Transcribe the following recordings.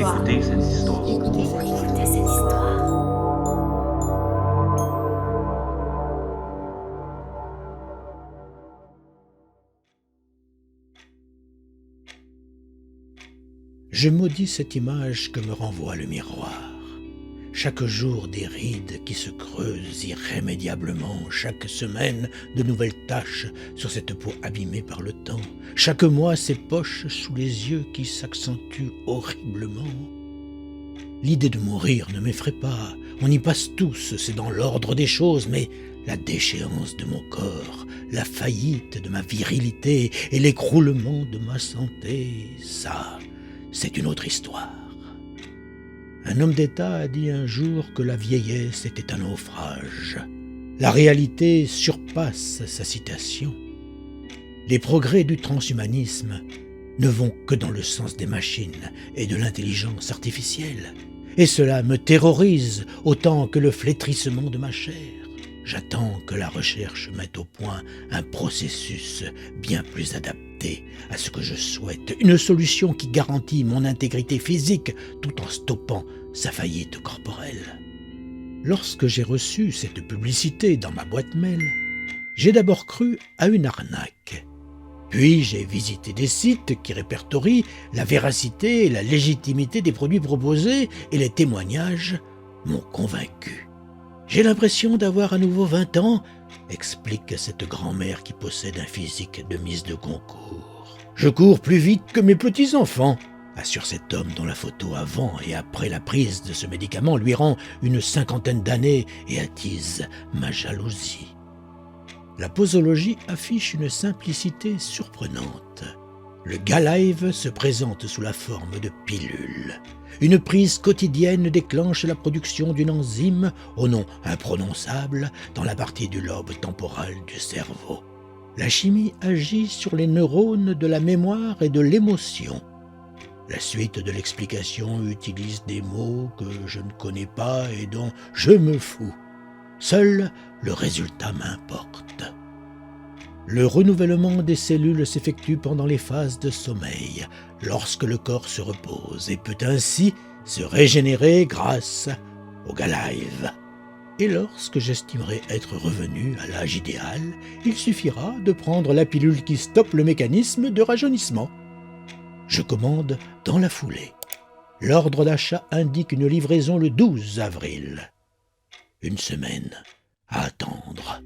Écoutez cette histoire. Écoutez cette histoire. Je maudis cette image que me renvoie le miroir. Chaque jour des rides qui se creusent irrémédiablement, chaque semaine de nouvelles taches sur cette peau abîmée par le temps, chaque mois ces poches sous les yeux qui s'accentuent horriblement. L'idée de mourir ne m'effraie pas, on y passe tous, c'est dans l'ordre des choses, mais la déchéance de mon corps, la faillite de ma virilité et l'écroulement de ma santé, ça, c'est une autre histoire. Un homme d'État a dit un jour que la vieillesse était un naufrage. La réalité surpasse sa citation. Les progrès du transhumanisme ne vont que dans le sens des machines et de l'intelligence artificielle. Et cela me terrorise autant que le flétrissement de ma chair. J'attends que la recherche mette au point un processus bien plus adapté à ce que je souhaite, une solution qui garantit mon intégrité physique tout en stoppant sa faillite corporelle. Lorsque j'ai reçu cette publicité dans ma boîte mail, j'ai d'abord cru à une arnaque. Puis j'ai visité des sites qui répertorient la véracité et la légitimité des produits proposés et les témoignages m'ont convaincu. J'ai l'impression d'avoir à nouveau 20 ans, explique cette grand-mère qui possède un physique de mise de concours. Je cours plus vite que mes petits-enfants, assure cet homme dont la photo avant et après la prise de ce médicament lui rend une 50aine d'années et attise ma jalousie. La posologie affiche une simplicité surprenante. Le Galive se présente sous la forme de pilules. Une prise quotidienne déclenche la production d'une enzyme au nom imprononçable dans la partie du lobe temporal du cerveau. La chimie agit sur les neurones de la mémoire et de l'émotion. La suite de l'explication utilise des mots que je ne connais pas et dont je me fous. Seul le résultat m'importe. Le renouvellement des cellules s'effectue pendant les phases de sommeil, lorsque le corps se repose et peut ainsi se régénérer grâce au Galive. Et lorsque j'estimerai être revenu à l'âge idéal, il suffira de prendre la pilule qui stoppe le mécanisme de rajeunissement. Je commande dans la foulée. L'ordre d'achat indique une livraison le 12 avril. Une semaine à attendre.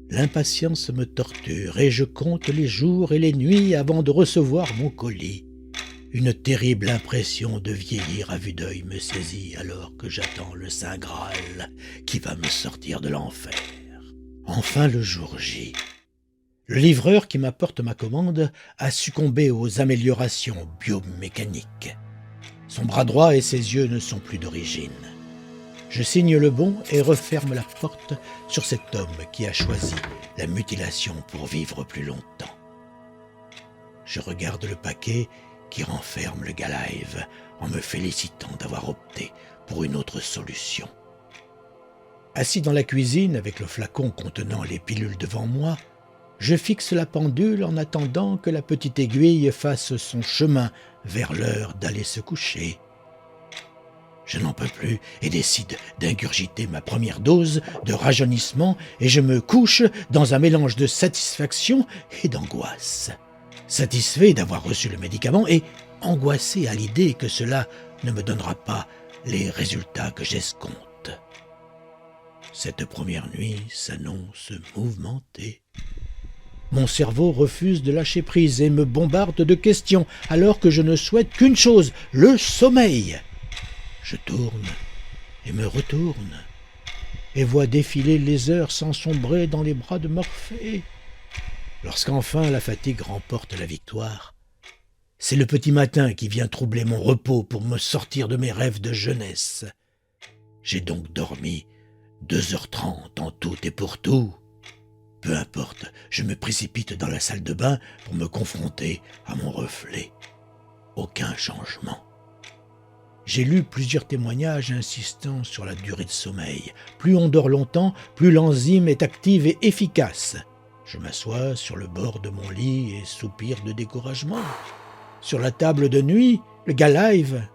L'impatience me torture et je compte les jours et les nuits avant de recevoir mon colis. Une terrible impression de vieillir à vue d'œil me saisit alors que j'attends le Saint Graal qui va me sortir de l'enfer. Enfin le jour J. Le livreur qui m'apporte ma commande a succombé aux améliorations biomécaniques. Son bras droit et ses yeux ne sont plus d'origine. Je signe le bon et referme la porte sur cet homme qui a choisi la mutilation pour vivre plus longtemps. Je regarde le paquet qui renferme le Galive en me félicitant d'avoir opté pour une autre solution. Assis dans la cuisine avec le flacon contenant les pilules devant moi, je fixe la pendule en attendant que la petite aiguille fasse son chemin vers l'heure d'aller se coucher. Je n'en peux plus et décide d'ingurgiter ma première dose de rajeunissement et je me couche dans un mélange de satisfaction et d'angoisse. Satisfait d'avoir reçu le médicament et angoissé à l'idée que cela ne me donnera pas les résultats que j'escompte. Cette première nuit s'annonce mouvementée. Mon cerveau refuse de lâcher prise et me bombarde de questions alors que je ne souhaite qu'une chose, le sommeil. Je tourne et me retourne et vois défiler les heures sans sombrer dans les bras de Morphée. Lorsqu'enfin la fatigue remporte la victoire, c'est le petit matin qui vient troubler mon repos pour me sortir de mes rêves de jeunesse. J'ai donc dormi 2h30 en tout et pour tout. Peu importe, je me précipite dans la salle de bain pour me confronter à mon reflet. Aucun changement. J'ai lu plusieurs témoignages insistant sur la durée de sommeil. Plus on dort longtemps, plus l'enzyme est active et efficace. Je m'assois sur le bord de mon lit et soupire de découragement. Sur la table de nuit, le Galive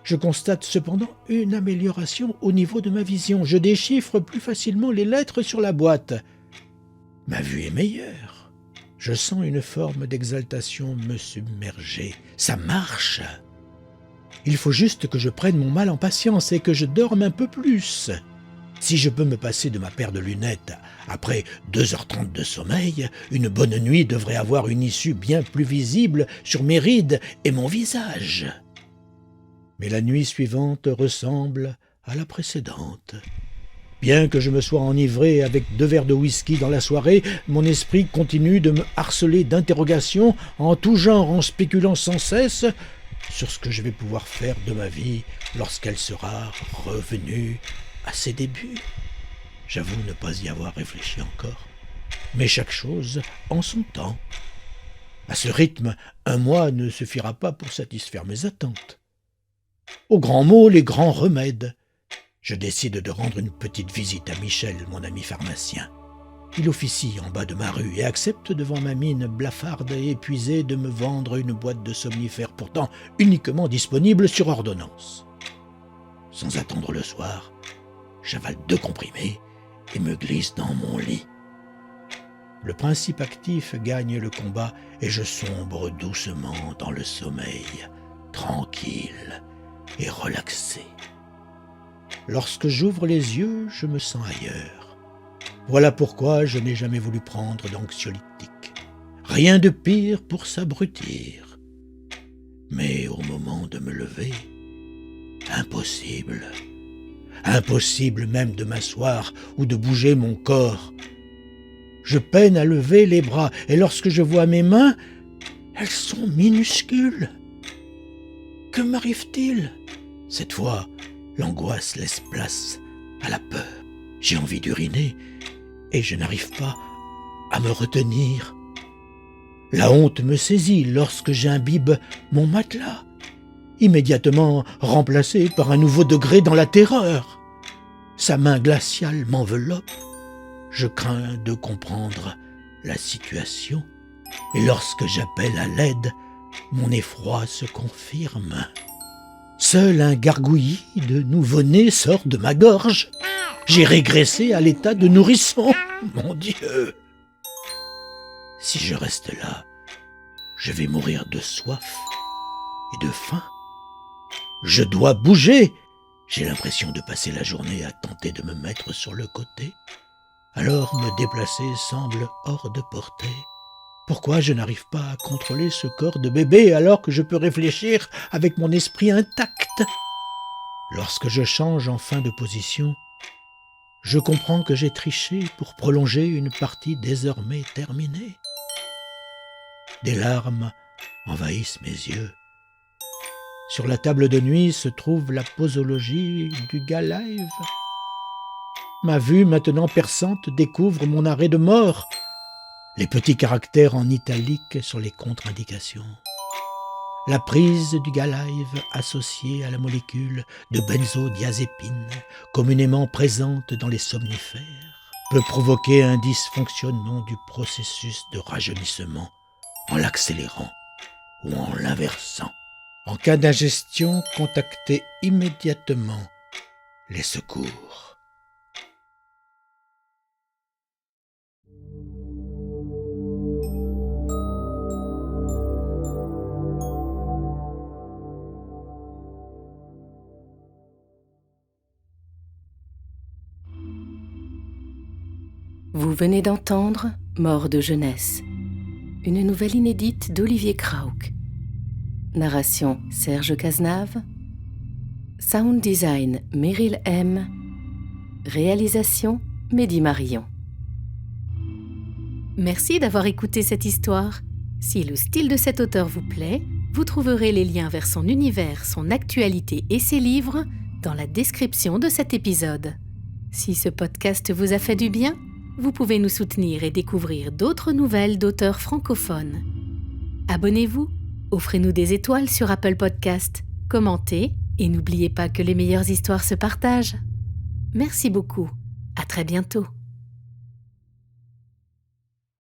Je constate cependant une amélioration au niveau de ma vision. Je déchiffre plus facilement les lettres sur la boîte. Ma vue est meilleure. Je sens une forme d'exaltation me submerger. Ça marche. Il faut juste que je prenne mon mal en patience et que je dorme un peu plus. Si je peux me passer de ma paire de lunettes après 2h30 de sommeil, une bonne nuit devrait avoir une issue bien plus visible sur mes rides et mon visage. Mais la nuit suivante ressemble à la précédente. Bien que je me sois enivré avec 2 verres de whisky dans la soirée, mon esprit continue de me harceler d'interrogations en tout genre, en spéculant sans cesse sur ce que je vais pouvoir faire de ma vie lorsqu'elle sera revenue à ses débuts. J'avoue ne pas y avoir réfléchi encore, mais chaque chose en son temps. À ce rythme, 1 mois ne suffira pas pour satisfaire mes attentes. Aux grands mots, les grands remèdes. Je décide de rendre une petite visite à Michel, mon ami pharmacien. Il officie en bas de ma rue et accepte devant ma mine blafarde et épuisée de me vendre une boîte de somnifères pourtant uniquement disponible sur ordonnance. Sans attendre le soir, j'avale 2 comprimés et me glisse dans mon lit. Le principe actif gagne le combat et je sombre doucement dans le sommeil, tranquille et relaxé. Lorsque j'ouvre les yeux, je me sens ailleurs. Voilà pourquoi je n'ai jamais voulu prendre d'anxiolytique. Rien de pire pour s'abrutir. Mais au moment de me lever, impossible. Impossible même de m'asseoir ou de bouger mon corps. Je peine à lever les bras et lorsque je vois mes mains, elles sont minuscules. Que m'arrive-t-il ? Cette fois, l'angoisse laisse place à la peur. J'ai envie d'uriner et je n'arrive pas à me retenir. La honte me saisit lorsque j'imbibe mon matelas, immédiatement remplacé par un nouveau degré dans la terreur. Sa main glaciale m'enveloppe. Je crains de comprendre la situation et lorsque j'appelle à l'aide, mon effroi se confirme. Seul un gargouillis de nouveau-né sort de ma gorge. J'ai régressé à l'état de nourrisson. Mon Dieu! Si je reste là, je vais mourir de soif et de faim. Je dois bouger. J'ai l'impression de passer la journée à tenter de me mettre sur le côté. Alors me déplacer semble hors de portée. Pourquoi je n'arrive pas à contrôler ce corps de bébé alors que je peux réfléchir avec mon esprit intact? Lorsque je change enfin de position, je comprends que j'ai triché pour prolonger une partie désormais terminée. Des larmes envahissent mes yeux. Sur la table de nuit se trouve la posologie du Galive. Ma vue maintenant perçante découvre mon arrêt de mort. Les petits caractères en italique sur les contre-indications. La prise du Galive associée à la molécule de benzodiazépine, communément présente dans les somnifères, peut provoquer un dysfonctionnement du processus de rajeunissement en l'accélérant ou en l'inversant. En cas d'ingestion, contactez immédiatement les secours. Vous venez d'entendre Mort de jeunesse, une nouvelle inédite d'Olivier Krauck. Narration Serge Cazenave. Sound design Meryl M. Réalisation Mehdi Marion. Merci d'avoir écouté cette histoire. Si le style de cet auteur vous plaît, vous trouverez les liens vers son univers, son actualité et ses livres dans la description de cet épisode. Si ce podcast vous a fait du bien, vous pouvez nous soutenir et découvrir d'autres nouvelles d'auteurs francophones. Abonnez-vous, offrez-nous des étoiles sur Apple Podcast, commentez et n'oubliez pas que les meilleures histoires se partagent. Merci beaucoup, à très bientôt.